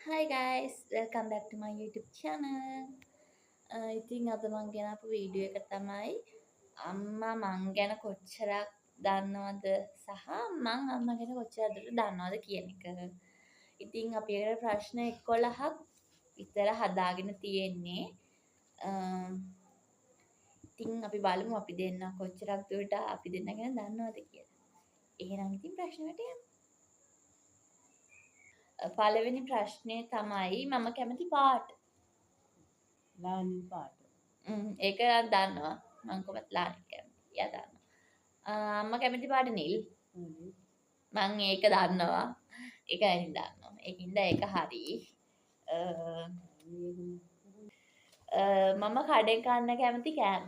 Hi guys, welcome back to my YouTube channel. ඉතින් අද මං ගෙනාපු වීඩියෝ එක තමයි අම්මා මං ගැන කොච්චරක් දන්නවද සහ මං අම්මා ගැන කොච්චර දුරට දන්නවද කියන එක. ඉතින් අපි ඒකට ප්‍රශ්න 11ක් විතර හදාගෙන තියෙන්නේ. ඉතින් අපි බලමු අපි දෙන්න කොච්චරක් දුරට අපි දෙන්න ගැන දන්නවද කියලා. එහෙනම් ඉතින් ප්‍රශ්නෙට යමු. පළවෙනි ප්‍රශ්නේ තමයි මම කැමති පාට. ලානි පාට. ඒක නම් දන්නවා. මං කොහොමද ලානි කැමති. එයා දන්නවා. අම්මා කැමති පාට නිල්. මං ඒක දන්නවා. ඒකයි දන්නවා. ඒකින්ද ඒක හරි. මම කඩෙන් කන්න කැමති කෑම.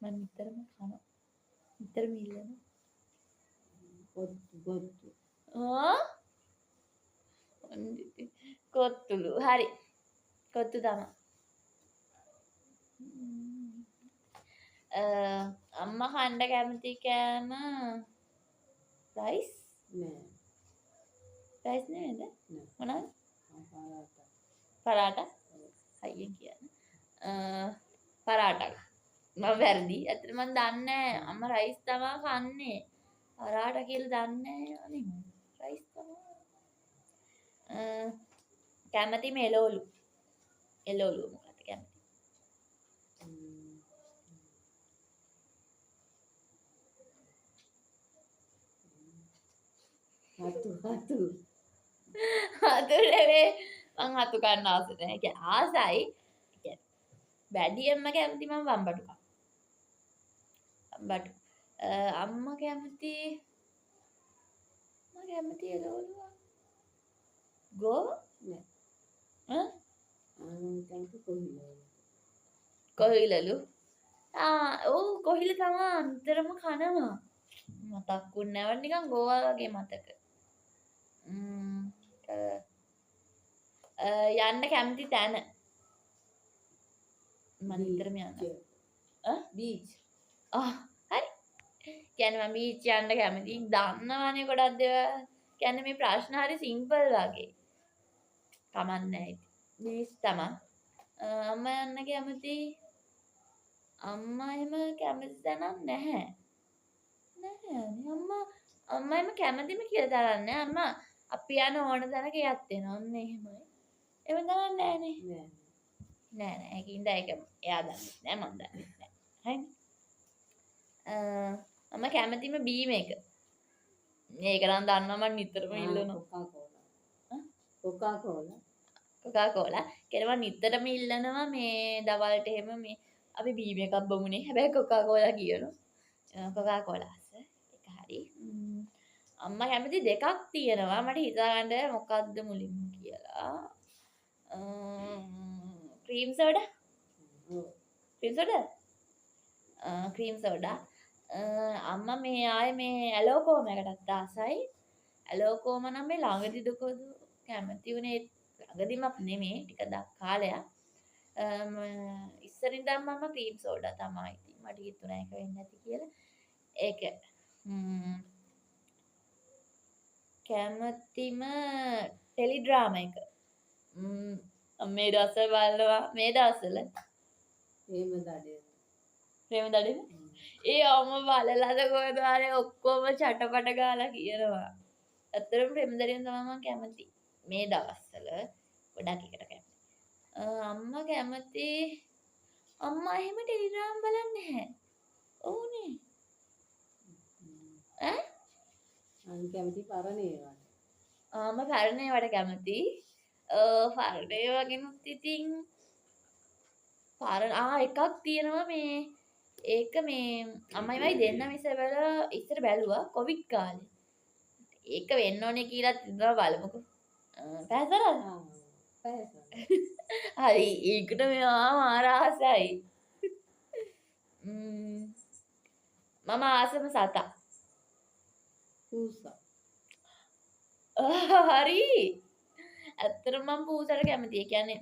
මම නිතරම කනවා. නිතරම ඉල්ලනවා. ගොත්තු. කොත්තුලු. හරි. කොත්තු තමයි. අම්මා කන්න කැමති කෑම රයිස් නෑ. රයිස් නෙමෙයිද? මොනවද? පරාටා. පරාටා. අයියෙන් කියන්නේ. පරාටා. මම වැරදි. ඇත්තට මම දන්නේ අම්මා රයිස් තමයි කන්නේ. පරාටා කියලා දන්නේ අනේ රයිස් තමයි. කැමති මෙලෝලු. එලෝලු මොකක්ද කැමති? හතු. හතු නෙවෙයි. මං හතු කන්න ආස නැහැ. ඒ ආසයි. වැඩියෙන්ම කැමති මම වම්බටු කන්න. වම්බටු. අම්මා කැමති එලෝලු. ගෝව? නෑ. කැමති කොහිලවලු. කොහිලලු. ඔව් කොහිල තමයි අන්තරම කනවා. මතක්කුත් නැවට නිකන් ගෝවා වගේ මතක. යන්න කැමති තැන. මම නිතරම යනවා. බීච්. හරි. කියන්නේ මම බීච් යන්න කැමති. දන්නවනේ ගොඩක් දේවල්. කියන්නේ මේ ප්‍රශ්න හරි සිම්පල් වගේ. කමක් නැහැ ඉතින්. බීච් තමයි. අම්මා යන්න කැමති. අම්මා එහෙම කැමති තැනක් නැහැ. අම්මා එහෙම කැමතිම කියලා තරක් නැහැ. අම්මා අපි යන ඕන තැනක යත් වෙනවා. ඔන්න එහෙමයි. එහෙම තරක් නැහනේ. නෑ. ඒකින්ද ඒක එයා දන්නේ නැහැ මම දන්නේ නැහැ. හරිනේ. මම කැමතිම බීම එක. මේක නම් දන්නවා මම නිතරම ඉල්ලනවා. කොකා කෝලා. කියලා මම නිතරම ඉල්ලනවා මේ දවල්ට එහෙම මේ අපි බීම එකක් බමුනේ. හැබැයි කොකා කෝලා කියනවා. කොකා කෝලාස්. ඒක හරි. අම්මා කැමති දෙකක් තියෙනවා. මට හිතාගන්න මොකක්ද මුලින්ම කියලා. Cream soda. Cream soda. අම්මා මේ ආයේ මේ ඇලෝකෝම එකටත් ආසයි. ඇලෝකෝම නම් මේ ළඟදි දුකද කැමති උනේ ළඟදිමත් නෙමෙයි ටික කාලයක්. ඉස්සර ඉඳන් මම ක්‍රීම් සෝඩා තමයි. ඉතින් මට හිතුණා ඒක වෙන්නේ නැති කියලා. ඒක කැමතිම ටෙලිඩ්‍රාමා එක. මේ දවස්වල බලනවා මේ දවස්වල ප්‍රේම දඩේ. ඒ අම්ම බලලාද කොහෙද ආරේ ඔක්කොම චටපට ගාලා කියනවා. ඇත්තටම ප්‍රේම දඩේ තමයි මම කැමති. මේ දවස්වල ගොඩක් එකට කැමති. අම්මා කැමති අම්මා එහෙම ටෙලිග්‍රෑම් බලන්නේ නැහැ. ඔව්නේ. මම කැමති පරණ ඒවාට. අම්මා පරණ ඒවාට කැමති. පරණ ඒවා ගැනත් ඉතින් එකක් තියෙනවා මේ ඒක මේ අම්මයිමයි දෙන්නම ඉස්සර බැලුවා කොවිඩ් කාලේ. ඒක වෙන්න ඕනේ කියලා ඉඳලා බලමුකෝ. පැහැසරද? හරි ඒකට මෙයා මාර ආසයි. මම ආසම සතා. පූසා. හරි. ඇත්තටම මම පූසට කැමතියි. ඒ කියන්නේ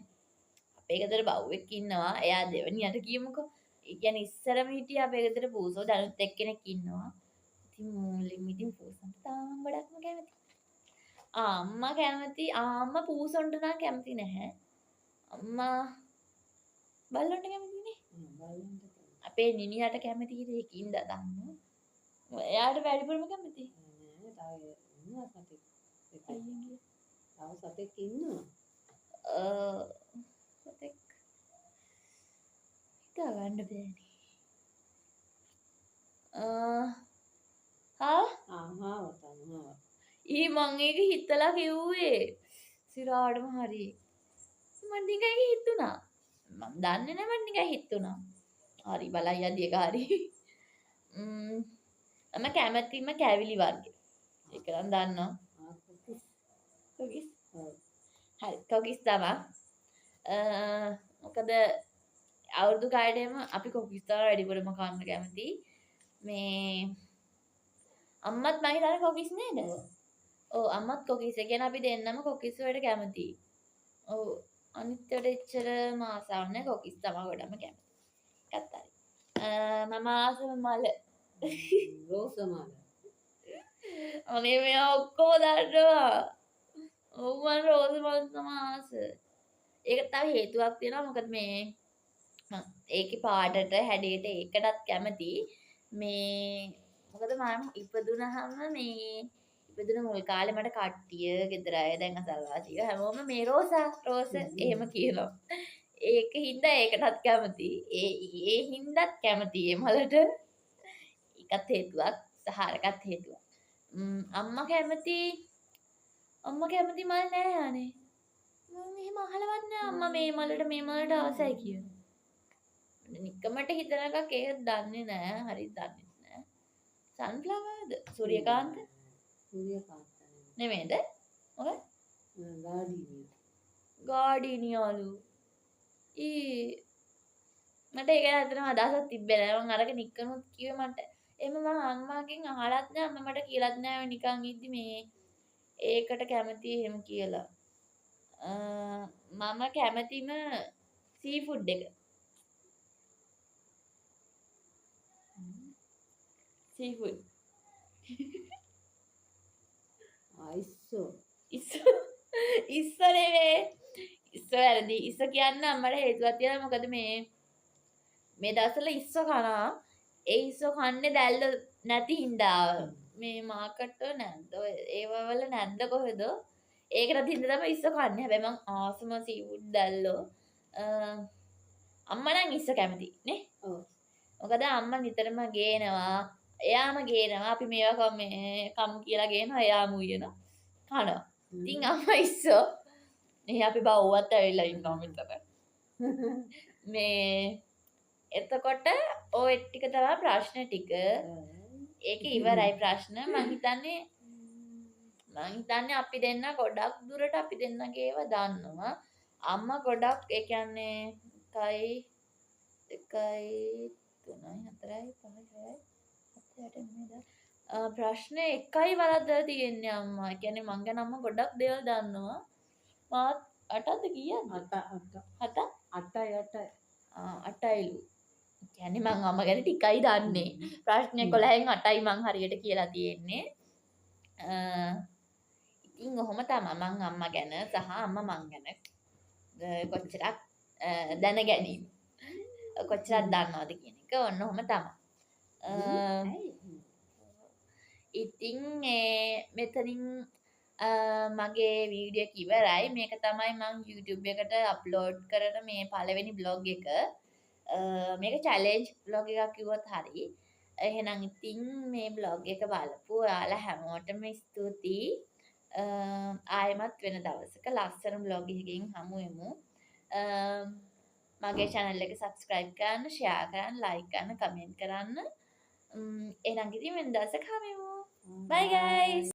අපේ ගෙදර බව්වෙක් ඉන්නවා. එයා දෙවෙනියට කියමුකෝ. ඒ කියන්නේ ඉස්සරම හිටිය අපේ ගෙදර පූසෝ දැනුත් එක්කෙනෙක් ඉන්නවා. ඉතින් මුලින්ම ඉතින් පූසන්ට තාම ගොඩක්ම කැමතියි. අම්මා කැමති අම්මා පූසොන්ට නම් කැමති නැහැ. අම්මා බල්ලොන්ට කැමතිනේ. බලන්න අපේ නිනියට කැමති ඒකින්ද දන්න. එයාට වැඩිපුරම කැමති. නෑ තව ඉන්නවා සතෙක්. අයියෝ. තව සතෙක් ඉන්නවා. සතෙක් ගන්න බෑනේ. හා ආහා වතනවා. මං ඒක හිතලා කිව්වේ සිරාටම හරි මට නිකන් ඒක හිතුණා මම දන්නේ නැහැ මට නිකන් හිතුණා හරි බලයි යදි එක හරි මම කැමැතිම කැවිලි වර්ග ඒක නම් දන්නවා කොකිස් හරි කොකිස් තමයි මොකද අවුරුදු කාලේම අපි කොකිස් තමයි වැඩිපුරම කන්න කැමති මේ අම්මත් මම හිතන්නේ කොකිස් නේද ඔව් අම්මත් කොකිස් ඒ කියන්නේ අපි දෙන්නම කොකිස් වලට කැමතියි. ඔව් අනිත්යට එච්චර මාසාවක් නැහැ කොකිස් තමයි ගොඩම කැමති. ඒකත් හරි. මම ආසම මල. රෝස මල. අනේ මෙයා ඔක්කොම දන්නවා. ඔව් මම රෝස මල තමයි ආස. ඒක තව හේතුවක් තියෙනවා මොකද මේ ඒකේ පාටට හැඩයට ඒකටත් කැමති. මේ මොකද මම ඉපදුනහම මේ ඉපදුන මුල් කාලේ මට කට්ටිය ගෙදර අය දැන් අසල්වාසීව හැමෝම මේ රෝස එහෙම කියනවා. ඒක හින්දා ඒකටත් කැමති. ඒ හින්දාත් කැමති ඒ මලට. ඒකත් හේතුවක් සහ අරකත් හේතුවක්. අම්මා කැමති මල් නෑ අනේ. මම එහෙම අහලවත් නෑ අම්මා මේ මලට ආසයි කියලා. නිකමට හිතන එකක් ඒක දන්නේ නෑ. හරි දන්නේ නෑ. සන්ෆ්ලවර්ද? සූර්යකාන්ත? සූර්යකාන්ත නෙමෙයිද? මොකද? ගාඩිනිය. ගාඩිනියලු. මට ඒක ඇත්තටම අදහසක් තිබ්බේ නෑ. මම අරක නිකනුත් කිව්වේ මට. එහෙම මම අම්මාගෙන් අහලත් නෑ. අම්මා මට කියලාත් නෑ නිකන් ඉද්දි මේ ඒකට කැමති එහෙම කියලා. මම කැමතිම සී ෆුඩ් එක. සී ෆුඩ්. ආයිස්සෝ. ඉස්ස නෙවේ. ඉස්ස වැරදි. ඉස්ස කියන්න අම්මට හේතුවක් තියෙනවා. මොකද මේ දවස්වල ඉස්ස කනවා. ඒ ඉස්ස කන්නේ දැල්ල නැති හින්දා. මේ මාකට් වල නැද්ද? ඒවවල නැද්ද කොහෙද? ඒකට හින්දා තමයි ඉස්ස කන්නේ. හැබැයි මං ආසම සී ෆුඩ් දැල්ලෝ. අම්මා නම් ඉස්ස කැමති නේ? ඔව්. මොකද අම්මා නිතරම ගේනවා. එයාම ගේනවා. අපි මේවා කමු කියලා ගේනවා. එයාම උයනවා. කනවා. ඉතින් අම්මා ඉස්සෝ මේ අපි බව්වත් ඇවිල්ලා ඉන්නවා මෙතන. මේ එතකොට ඔය ටික තමයි ප්‍රශ්න ටික. ඒක ඉවරයි ප්‍රශ්න. මං හිතන්නේ අපි දෙන්න ගොඩක් දුරට අපි දෙන්නගේ ඒවා දන්නවා. අම්මා ගොඩක් ඒ කියන්නේ 1 2 3 4 5 6 7 ප්‍රශ්න එකයි වරද්දලා තියෙන්නේ අම්මා. ඒ කියන්නේ මං ගැන අම්මා ගොඩක් දේවල් දන්නවා. මාත් 8ද කීයද? 8යි. 8යිලු. කියන්නේ මං අම්මා ගැන ටිකයි දන්නේ. ප්‍රශ්න 11න් 8යි මං හරියට කියලා තියෙන්නේ. ඉතින් ඔහොම තමයි මං අම්මා ගැන සහ අම්මා මං ගැන කොච්චරක් දැන ගැනීම. කොච්චරක් දන්නවද කියන එක ඔන්න ඔහොම තමයි. ඉතින් මෙතනින් මගේ වීඩියෝ එක ඉවරයි. මේක තමයි මම YouTube එකට අප්ලෝඩ් කරන මේ පළවෙනි බ්ලොග් එක. මේක චැලෙන්ජ් බ්ලොග් එකක් කිව්වොත් හරි. එහෙනම් ඉතින් මේ බ්ලොග් එක බලපු ඔයාලා හැමෝටම ස්තුතියි. ආයෙමත් වෙන දවසක ලස්සන බ්ලොග් එකකින් හමු වෙමු. මගේ channel එක subscribe කරන්න, share කරන්න, like කරන්න, comment කරන්න. එහෙනම් ඉතින් වෙන දවසක හමු වෙමු. Bye guys.